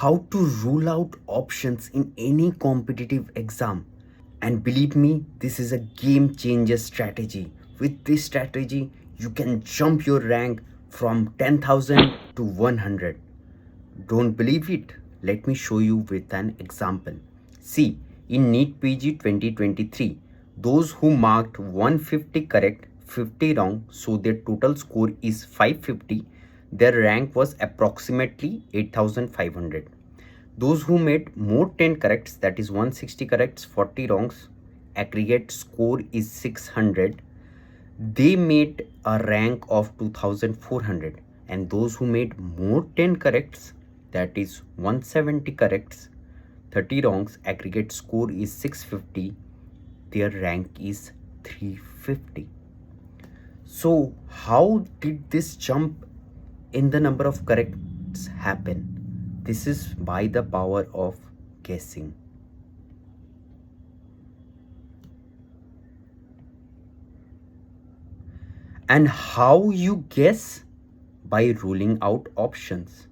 how to rule out options in any competitive exam. And believe me, this is a game changer strategy. With this strategy, you can jump your rank from 10,000 to 100. Don't believe it? Let me show you with an example. See, in NEET PG 2023, those who marked 150 correct, 50 wrong, so their total score is 550, their rank was approximately 8,500. Those who made more 10 corrects, that is 160 corrects, 40 wrongs, aggregate score is 600. They made a rank of 2,400. And those who made more 10 corrects, that is 170 corrects, 30 wrongs, aggregate score is 650. Their rank is 350. So how did this jump in the number of corrects happen? This is by the power of guessing. And how you guess? By ruling out options.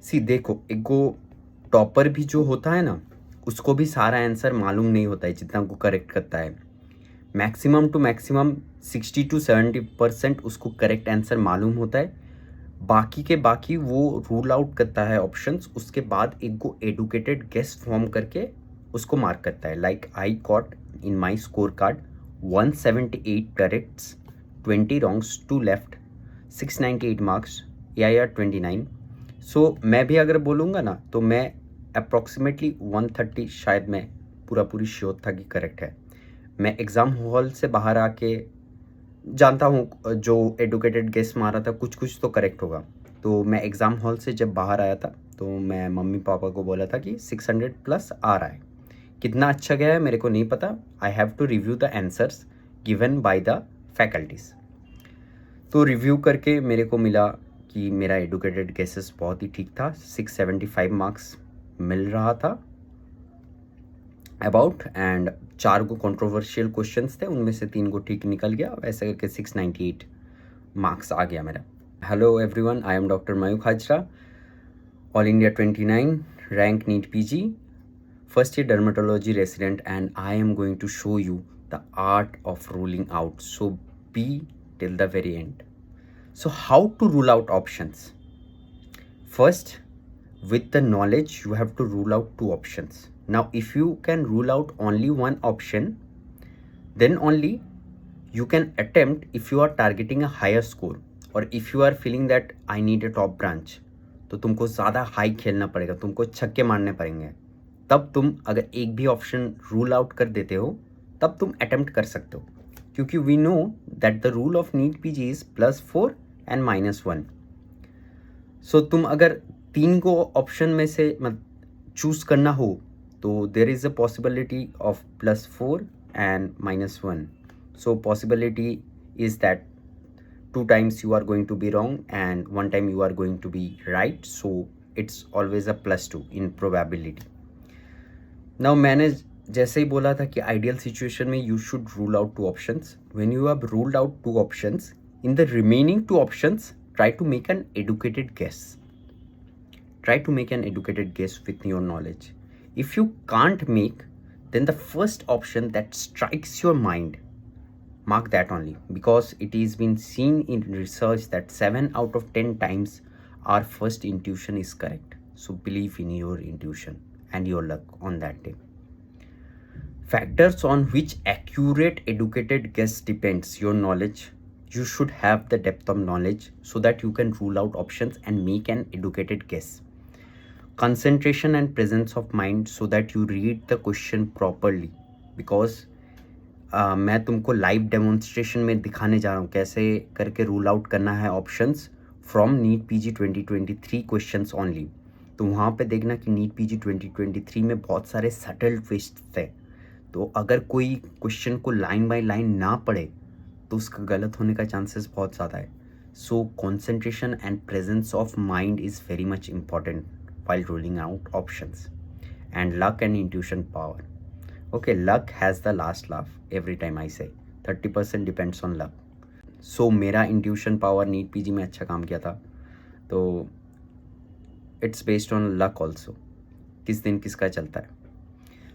सी देखो, एक topper भी जो होता है ना, उसको भी सारा आंसर मालूम नहीं होता है जितना को करेक्ट करता है. मैक्सिमम टू मैक्सिमम 60 to 70% उसको करेक्ट आंसर मालूम होता है. बाकी के बाकी वो रूल आउट करता है ऑप्शंस. उसके बाद एक को एडुकेटेड गेस फॉर्म करके उसको मार्क करता है. Like I caught in my score card 178 corrects, 20 wrongs, 2 left, 698 marks, AIR 29. सो मैं भी अगर बोलूँगा ना तो मैं अप्रॉक्सीमेटली 130 शायद मैं पूरी श्योर था कि करेक्ट है. मैं एग्ज़ाम हॉल से बाहर आके जानता हूँ जो एडुकेटेड गेस मारा था कुछ तो करेक्ट होगा. तो मैं एग्ज़ाम हॉल से जब बाहर आया था तो मैं मम्मी पापा को बोला था कि 600 प्लस आ रहा है. कितना अच्छा गया है मेरे को नहीं पता. I have to review the answers given by the faculties. तो रिव्यू करके मेरे को मिला कि मेरा एडुकेटेड गेसेस बहुत ही ठीक था. 675 मार्क्स मिल रहा था अबाउट. एंड 4 को कंट्रोवर्शियल क्वेश्चंस थे, उनमें से 3 को ठीक निकल गया. ऐसे करके 698 मार्क्स आ गया मेरा. Hello everyone, I am doctor Mayukh Hazra, all India 29 rank NEET PG, first year dermatology resident, and I am going to show you the art of ruling out. So be till the very end. So how to rule out options? First, with the knowledge, you have to rule out 2 options. Now, if you can rule out only one option, then only you can attempt if you are targeting a higher score, or if you are feeling that I need a top branch. तो तुमको ज़्यादा high खेलना पड़ेगा, तुमको छक्के मारने पड़ेंगे. तब तुम अगर एक भी ऑप्शन रूल आउट कर देते हो तब तुम अटेम्प्ट कर सकते हो. क्योंकि we know that the rule of NEET PG is +4 and -1. So तुम अगर 3 को ऑप्शन में से चूज करना हो तो there is a possibility of +4 and -1. So possibility is that 2 times you are going to be wrong and 1 time you are going to be right. So it's always a +2 in probability. Now मैंने जैसे ही बोला था कि ideal situation में you should rule out 2 options. When you have ruled out 2 options, in the remaining 2 options try to make an educated guess. Try to make an educated guess with your knowledge. If you can't make, then the first option that strikes your mind, mark that only, because it is been seen in research that 7 out of 10 times our first intuition is correct. So believe in your intuition and your luck on that day. Factors on which accurate educated guess depends your knowledge. You should have the depth of knowledge so that you can rule out options and make an educated guess. Concentration and presence of mind so that you read the question properly, because मैं तुमको live demonstration में दिखाने जा रहा हूँ कैसे करके rule out करना है options from NEET PG 2023 questions only. तो वहाँ पे देखना कि नीट PG 2023 में बहुत सारे सटल ट्विस्ट थे. तो अगर कोई क्वेश्चन को लाइन बाय लाइन ना पढ़े तो उसका गलत होने का चांसेस बहुत ज़्यादा है. सो concentration and presence of mind is very much important while ruling out options. And luck and intuition power. Okay, luck has the last laugh every time I say. 30% depends on luck. सो मेरा intuition power NEET PG में अच्छा काम किया था, तो it's based on luck also, किस दिन किसका चलता है.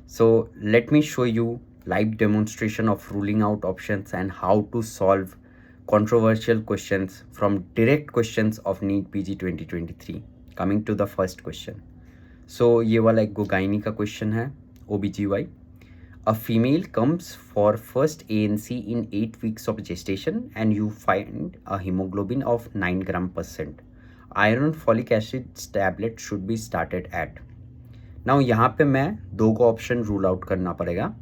So let me show you live demonstration of ruling out options and how to solve controversial questions from direct questions of NEET PG 2023. Coming to the first question. So ये वाला एक गोगाइनी का question है, OBGY. A female comes for first ANC in 8 weeks of gestation and you find a hemoglobin of 9 gram%. Iron folic acid tablet should be started at. Now यहाँ पे मैं दो को ऑप्शन रूल आउट करना पड़ेगा.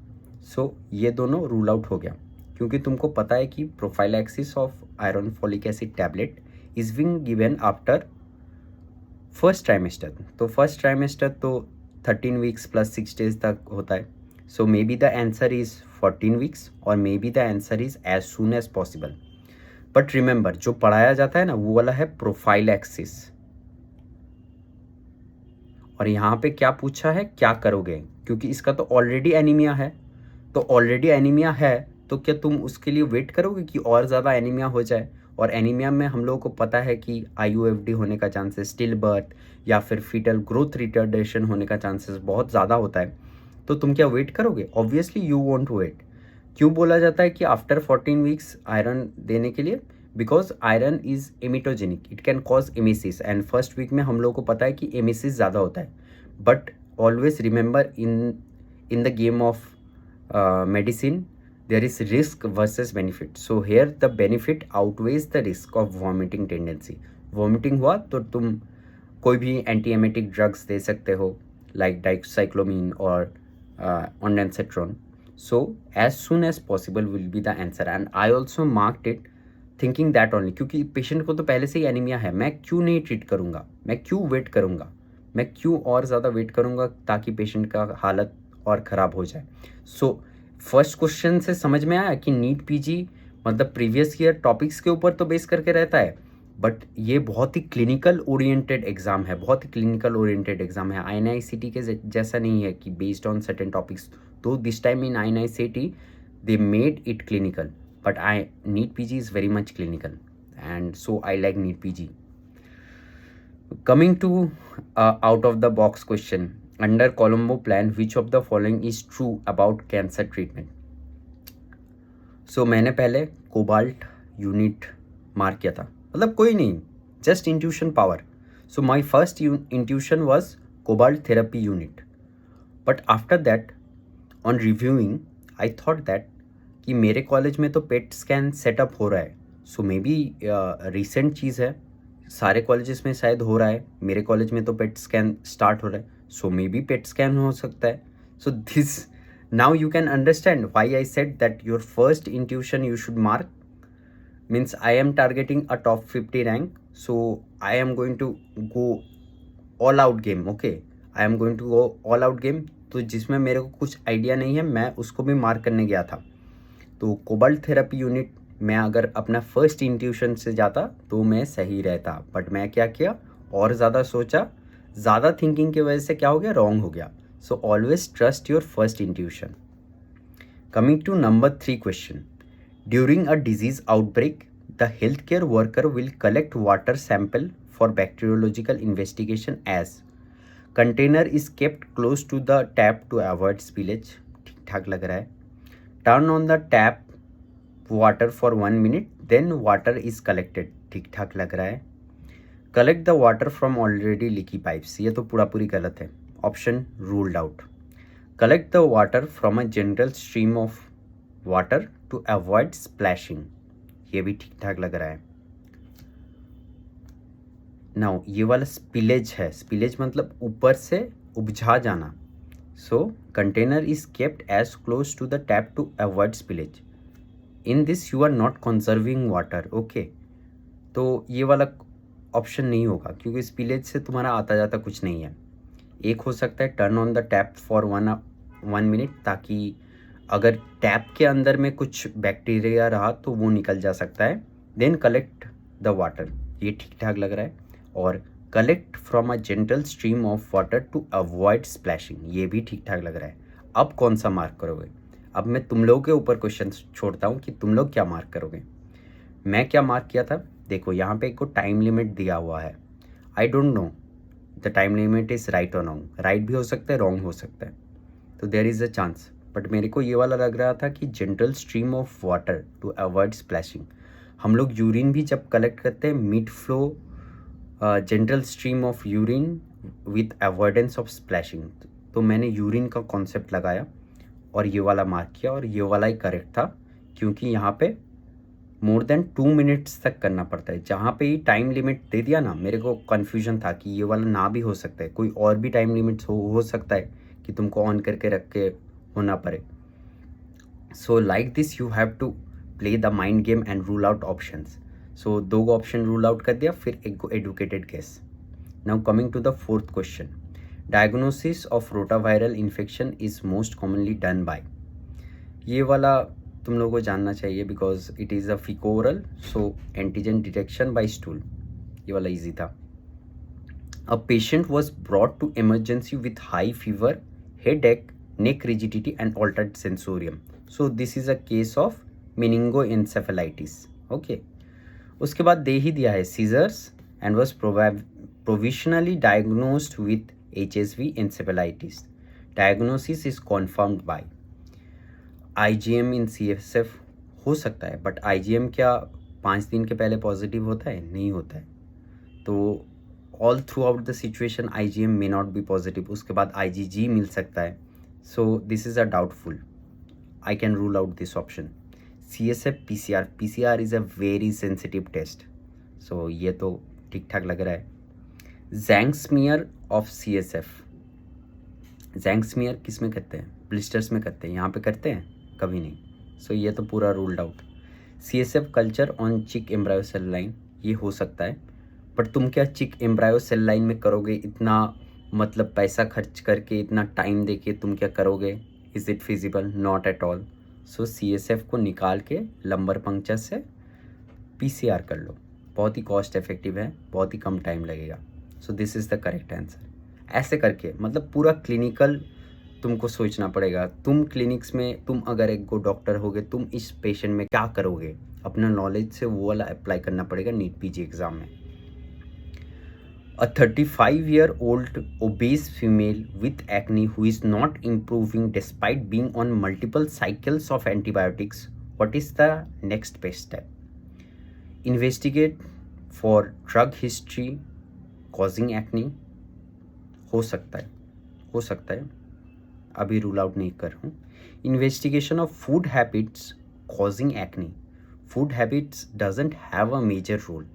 So ये दोनों rule out हो गया, क्योंकि तुमको पता है कि prophylaxis of iron folic acid tablet is being given after first trimester. तो फर्स्ट ट्राइमेस्टर तो 13 वीक्स प्लस 6 डेज तक होता है. So may be the answer is 14 weeks और maybe the answer is as soon as possible. But remember, जो पढ़ाया जाता है ना वो वाला है प्रोफाइलैक्सिस. और यहाँ पे क्या पूछा है, क्या करोगे, क्योंकि इसका तो ऑलरेडी एनीमिया है. तो ऑलरेडी एनीमिया है तो क्या तुम उसके लिए वेट करोगे कि और ज़्यादा एनीमिया हो जाए? और एनीमिया में हम लोगों को पता है कि IUFD होने का चांसेस, स्टिल बर्थ या फिर फीटल ग्रोथ रिटार्डेशन होने का चांसेस बहुत ज़्यादा होता है. तो तुम क्या वेट करोगे? Obviously you want to wait. क्यों बोला जाता है कि आफ्टर 14 वीक्स आयरन देने के लिए? Because iron is emetogenic, it can cause emesis, and first week में हम लोगों को पता है कि एमिसिस ज़्यादा होता है. But always remember, in the game of medicine there is risk versus benefit. So here the benefit outweighs the risk of vomiting tendency. Vomiting हुआ तो तुम कोई भी एंटीएमेटिक ड्रग्स दे सकते हो, लाइक डाइक्साइक्लोमीन और ondansetron. So as soon as possible will be the answer, and I also marked it thinking that only, क्योंकि patient को तो पहले से ही एनीमिया है, मैं क्यों नहीं ट्रीट करूँगा, मैं क्यों वेट करूँगा, मैं क्यों और ज़्यादा वेट करूँगा ताकि पेशेंट का हालत और ख़राब हो जाए. सो फर्स्ट क्वेश्चन से समझ में आया कि नीट पीजी मतलब प्रीवियस ईयर टॉपिक्स के ऊपर तो बेस करके रहता है, बट ये बहुत ही क्लिनिकल ओरिएंटेड एग्जाम है, बहुत ही क्लिनिकल ओरिएंटेड एग्जाम है. INICT के जैसा नहीं है कि बेस्ड ऑन सर्टेन टॉपिक्स. तो this time in INICT they made it clinical, but NEET PG is very much clinical, and so I like NEET PG. Coming to out of the box question, under Colombo plan which of the following is true about cancer treatment? So मैंने पहले cobalt unit mark किया था, मतलब कोई नहीं, just intuition power. So my first intuition was cobalt therapy unit. But after that on reviewing I thought that कि मेरे college में तो पेट स्कैन सेटअप हो रहा है, सो मे बी रिसेंट चीज़ है, सारे कॉलेजेस में शायद हो रहा है, मेरे कॉलेज में तो पेट स्कैन स्टार्ट हो रहा है, so may be PET scan हो सकता है. So this now you can understand why I said that your first intuition you should mark. Means I am targeting a top 50 rank, so I am going to go all out game. Okay, I am going to go all out game. तो जिसमें मेरे को कुछ idea नहीं है, मैं उसको भी मार्क करने गया था. तो कोबाल्ट थेरेपी यूनिट मैं अगर अपना फर्स्ट इंट्यूशन से जाता तो मैं सही रहता, बट मैं क्या किया, और ज़्यादा सोचा, ज़्यादा थिंकिंग की वजह से क्या हो गया, रॉन्ग हो गया. So always trust your first intuition. Coming to number 3 question. During a disease outbreak the health care worker will collect water sample for bacteriological investigation as container is kept close to the tap to avoid spillage. ठीक ठाक लग रहा है. Turn on the tap water for 1 minute, then water is collected. ठीक ठाक लग रहा है. Collect the water from already leaky pipes, ये तो पूरी गलत है, option ruled out. Collect the water from a general stream of water to avoid splashing, ये भी ठीक ठाक लग रहा है. नाउ ये वाला स्पिलेज है, स्पिलेज मतलब ऊपर से उपझा जाना. So container is kept as close to the tap to avoid spillage. In this you are not conserving water. Okay, तो ये वाला ऑप्शन नहीं होगा, क्योंकि स्पिलेज से तुम्हारा आता जाता कुछ नहीं है. एक हो सकता है turn on the tap for 1 minute, ताकि अगर टैप के अंदर में कुछ बैक्टीरिया रहा तो वो निकल जा सकता है. देन कलेक्ट द वाटर, ये ठीक ठाक लग रहा है. और collect from a gentle stream of water to avoid splashing, ये भी ठीक ठाक लग रहा है. अब कौन सा मार्क करोगे? अब मैं तुम लोगों के ऊपर क्वेश्चन छोड़ता हूँ कि तुम लोग क्या मार्क करोगे. मैं क्या मार्क किया था, देखो यहाँ पे एक को टाइम लिमिट दिया हुआ है। I don't know the time limit is right और रॉन्ग, राइट भी हो सकता है, रॉन्ग हो सकता है, तो there is a chance. But मेरे को ये वाला लग रहा था कि gentle stream of water to avoid splashing. हम लोग यूरिन भी जब कलेक्ट करते हैं, mid flow gentle stream of urine with avoidance of splashing, तो मैंने यूरिन का कॉन्सेप्ट लगाया और ये वाला मार्क किया, और ये वाला ही करेक्ट था, क्योंकि यहाँ पे मोर देन 2 मिनट्स तक करना पड़ता है। जहाँ पे ही टाइम लिमिट दे दिया ना, मेरे को कन्फ्यूजन था कि ये वाला ना भी हो सकता है, कोई और भी टाइम लिमिट्स हो सकता है कि तुमको ऑन करके रख के होना पड़े। So like this you have to play the mind game and rule out options. So 2 option rule out कर दिया, फिर एक को educated guess. Now coming to the fourth question, diagnosis of rotaviral infection is most commonly done by. ये वाला तुम लोगों को जानना चाहिए because it is a faeco oral, so antigen detection by stool, ये वाला इजी था। A patient was brought to emergency with high fever, headache, neck rigidity and altered sensorium, so this is a case of meningoencephalitis. Okay, उसके बाद दे ही दिया है seizures and was provisionally diagnosed with HSV encephalitis. Diagnosis is confirmed by IgM in CSF हो सकता है, but IgM क्या 5 दिन के पहले पॉजिटिव होता है? नहीं होता है। तो all throughout the situation IgM may not be positive, उसके बाद IgG मिल सकता है। So this is a doubtful, I can rule out this option. CSF PCR is a very sensitive test, so ये तो ठीक ठाक लग रहा है। जैंक्समियर ऑफ CSF, जैंक्समियर किस में करते हैं? ब्लिस्टर्स में करते हैं, यहाँ पे करते हैं कभी नहीं, सो ये तो पूरा ruled out. CSF culture on चिक एम्ब्रायो सेल लाइन, ये हो सकता है, बट तुम क्या चिक एम्ब्रायो सेल लाइन में करोगे? इतना मतलब पैसा खर्च करके, इतना टाइम देके तुम क्या करोगे? Is it feasible? Not at all. So CSF को निकाल के लंबर पंक्चर से PCR कर लो, बहुत ही कॉस्ट इफेक्टिव है, बहुत ही कम टाइम लगेगा। सो this is the correct answer. ऐसे करके मतलब पूरा क्लिनिकल तुमको सोचना पड़ेगा। तुम क्लिनिक्स में, तुम अगर एक गो डॉक्टर होगे, तुम इस पेशेंट में क्या करोगे, अपना नॉलेज से वो वाला अप्लाई करना पड़ेगा नीट PG एग्जाम में। A 35-year-old obese female with acne who is not improving despite being on multiple cycles of antibiotics, what is the next best step? Investigate for drug history causing acne, हो सकता है, हो सकता है, अभी rule out नहीं कर रहा हूँ। Investigation of food habits causing acne, food habits doesn't have a major role.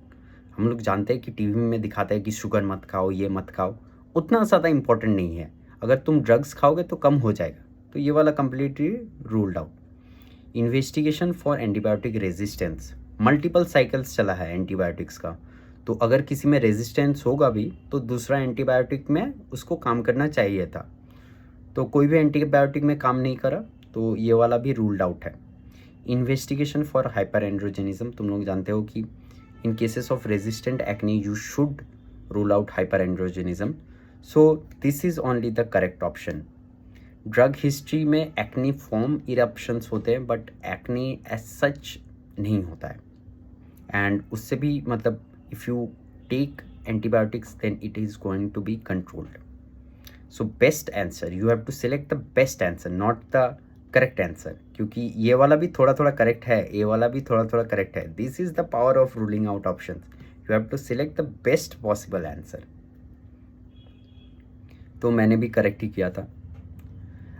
हम लोग जानते हैं कि टीवी में दिखाता है कि शुगर मत खाओ, ये मत खाओ, उतना ज़्यादा इंपॉर्टेंट नहीं है। अगर तुम ड्रग्स खाओगे तो कम हो जाएगा, तो ये वाला completely ruled out. Investigation for antibiotic resistance, multiple cycles चला है एंटीबायोटिक्स का, तो अगर किसी में रेजिस्टेंस होगा भी तो दूसरा एंटीबायोटिक में उसको काम करना चाहिए था, तो कोई भी एंटीबायोटिक में काम नहीं करा, तो ये वाला भी रूल्ड आउट है। इन्वेस्टिगेशन फॉर हाइपर एंड्रोजेनिज्म, तुम लोग जानते हो कि in cases of resistant acne you should rule out hyperandrogenism, so this is only the correct option. Drug history में एक्नी फॉर्म इरप्शंस होते हैं, बट एक्नी एज सच नहीं होता है, एंड उससे भी मतलब if you take antibiotics then it is going to be controlled. So best answer, you have to select the best answer, not the correct answer, क्योंकि ये वाला भी थोड़ा थोड़ा करेक्ट है, ये वाला भी थोड़ा थोड़ा करेक्ट है। This is the power of ruling out options, you have to select the best possible answer. तो मैंने भी करेक्ट ही किया था।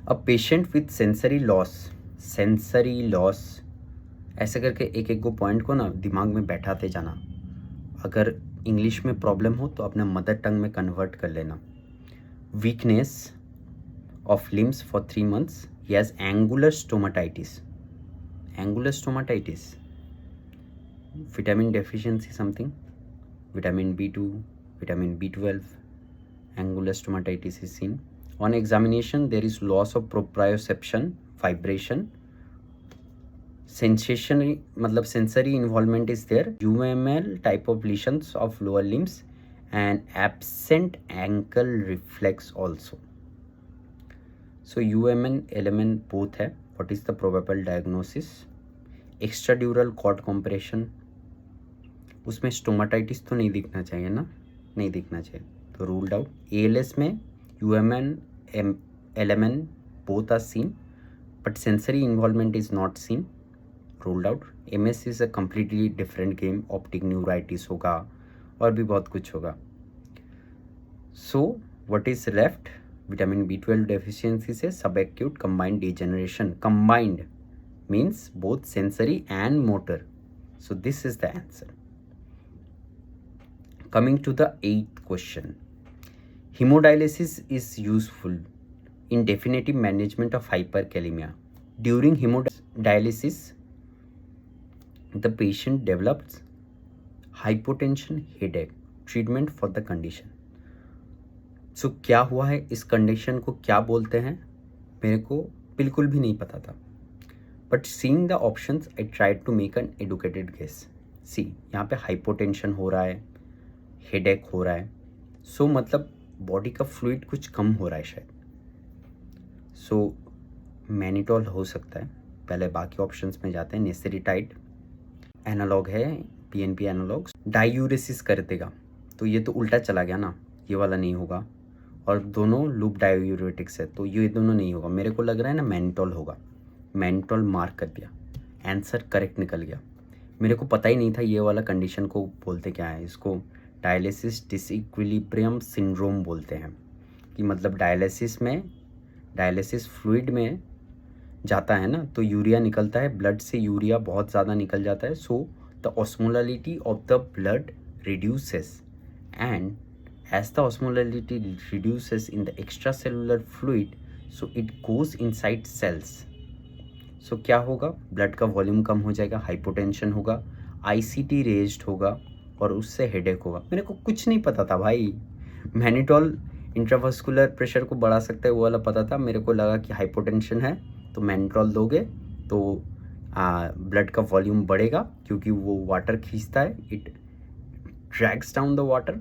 A patient with sensory loss, ऐसे करके एक एक को पॉइंट को ना दिमाग में बैठाते जाना। अगर इंग्लिश में प्रॉब्लम हो तो अपना मदर टंग में कन्वर्ट कर लेना। Weakness of limbs for 3 months, he has angular stomatitis, vitamin deficiency something, vitamin B2, vitamin B12, angular stomatitis is seen. On examination there is loss of proprioception, vibration, sensation मतलब sensory involvement is there, UML type of lesions of lower limbs and absent ankle reflex also. So UMN LMN both है. What is the probable diagnosis? Extradural cord compression, उसमें stomatitis तो नहीं दिखना चाहिए ना, नहीं दिखना चाहिए, तो रूल्ड आउट। ALS में UMN LMN both are seen but sensory involvement is not seen, ruled out। MS is a completely different game, optic neuritis होगा और भी बहुत कुछ होगा। So what is left? Vitamin B12 deficiency से subacute combined degeneration, combined means both sensory and motor, so this is the answer। Coming to the 8th question, hemodialysis is useful in definitive management of hyperkalemia. During hemodialysis, the patient develops hypotension, headache, treatment for the condition। So क्या हुआ है, इस condition को क्या बोलते हैं, मेरे को बिल्कुल भी नहीं पता था, but seeing the options I tried to make an educated guess. See, यहाँ पे हाइपोटेंशन हो रहा है, हेडेक हो रहा है, सो मतलब बॉडी का फ्लूइड कुछ कम हो रहा है शायद, सो मैनिटोल हो सकता है। पहले बाकी ऑप्शंस में जाते हैं। नेसेरिटाइड एनालॉग है, PNP एनालॉग्स, डायूरेसिस कर देगा, तो ये तो उल्टा चला गया ना, ये वाला नहीं होगा, और दोनों लूप डायूरेटिक्स है, तो ये दोनों नहीं होगा। मेरे को लग रहा है ना मैनिटोल होगा, मैनिटोल मार्क कर दिया, आंसर करेक्ट निकल गया। मेरे को पता ही नहीं था ये वाला कंडीशन को बोलते क्या है, इसको डायलिसिस डिसइक्विलिब्रियम सिंड्रोम बोलते हैं, कि मतलब डायलिसिस फ्लूइड में जाता है ना, तो यूरिया निकलता है, ब्लड से यूरिया बहुत ज़्यादा निकल जाता है, so the osmolality of the blood reduces, and as the osmolality reduces in the extracellular fluid, so it goes inside cells। so क्या होगा, ब्लड का वॉल्यूम कम हो जाएगा, हाइपोटेंशन होगा, ICT रेज्ड होगा और उससे हेडेक होगा। मेरे को कुछ नहीं पता था भाई, मैनिटोल इंट्रावास्कुलर प्रेशर को बढ़ा सकता है वो वाला पता था, मेरे को लगा कि हाइपोटेंशन है तो मैनिटोल दोगे तो ब्लड का वॉल्यूम बढ़ेगा, क्योंकि वो वाटर खींचता है, it drags down the water.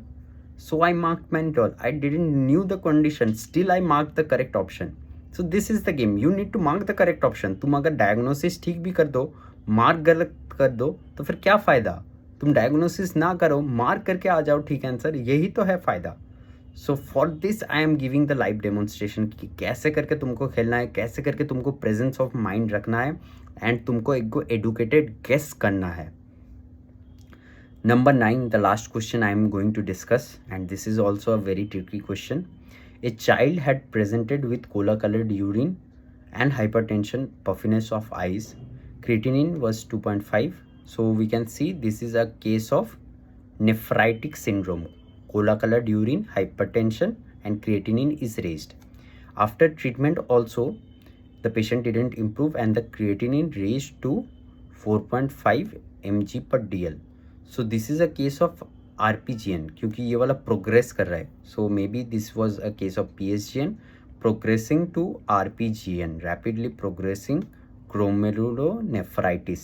So I marked mannitol. I didn't knew the condition. Still I marked the correct option. So this is the game. You need to mark the correct option. तुम अगर diagnosis ठीक भी कर दो, mark गलत कर दो, तो फिर क्या फ़ायदा। तुम डायग्नोसिस ना करो, मार्क करके आ जाओ ठीक आंसर, यही तो है फ़ायदा। So for this I am giving the live demonstration कि कैसे करके तुमको खेलना है, कैसे करके तुमको प्रेजेंस ऑफ माइंड रखना है, एंड तुमको एक एडुकेटेड गेस करना है। Number 9, the last question I am going to discuss, and this is also a very tricky question. A child had presented with cola-colored urine and hypertension, puffiness of eyes. Creatinine was 2.5. So we can see this is a case of nephritic syndrome. Cola-colored urine, hypertension, and creatinine is raised. After treatment also, the patient didn't improve and the creatinine raised to 4.5 mg per dl. So this is a case of RPGN, क्योंकि ये वाला progress कर रहा है, so may be this was a case of PSGN progressing to RPGN, rapidly progressing glomerulonephritis.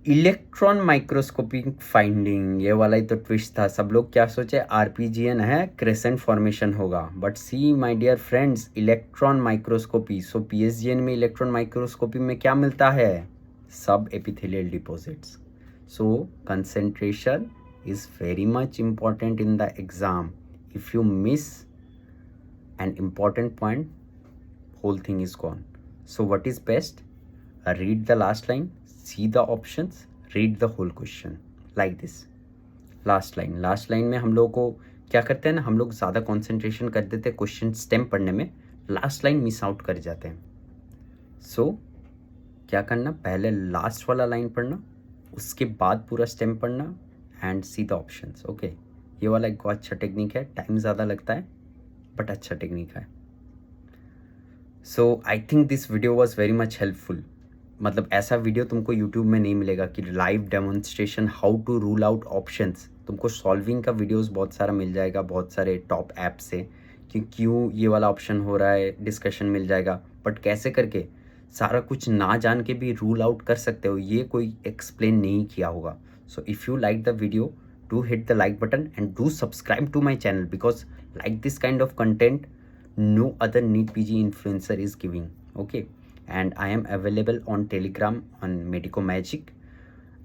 Electron microscopic finding, ये वाला ही तो twist था। सब लोग क्या सोचे, RPGN है, क्रेसेंट फॉर्मेशन होगा, but see my dear friends, electron microscopy. So PSGN में इलेक्ट्रॉन माइक्रोस्कोपी में क्या मिलता है, सब epithelial deposits. So concentration is very much important in the exam. If you miss an important point, whole thing is gone. So what is best? Read the last line, see the options, read the whole question like this. Last line में हम लोग को क्या करते हैं ना, हम लोग ज़्यादा कंसंट्रेशन कर देते हैं क्वेश्चन स्टेम पढ़ने में, लास्ट लाइन मिस आउट कर जाते हैं। सो क्या करना, पहले लास्ट वाला लाइन पढ़ना, उसके बाद पूरा स्टेम पढ़ना, and see the options. Okay, ये वाला एक अच्छा टेक्निक है, टाइम ज़्यादा लगता है बट अच्छा टेक्निक है। So I think this video was very much helpful. मतलब ऐसा वीडियो तुमको यूट्यूब में नहीं मिलेगा कि live demonstration how to rule out options. तुमको सॉल्विंग का वीडियोस बहुत सारा मिल जाएगा, बहुत सारे टॉप ऐप से, कि क्यों ये वाला ऑप्शन हो रहा है, डिस्कशन मिल जाएगा, बट कैसे करके सारा कुछ ना जान के भी रूल आउट कर सकते हो, ये कोई एक्सप्लेन नहीं किया होगा। So if you like the video, do hit the like button and do subscribe to my channel, because like this kind of content no other NEET PG influencer is giving. Okay, and I am available on Telegram on Medico Magic.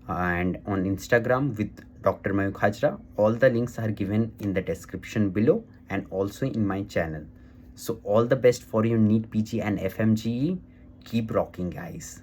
and on Instagram with Dr. Mayukh Hajra. All the links are given in the description below and also in my channel. So all the best for your NEET PG and FMGE. Keep rocking, guys.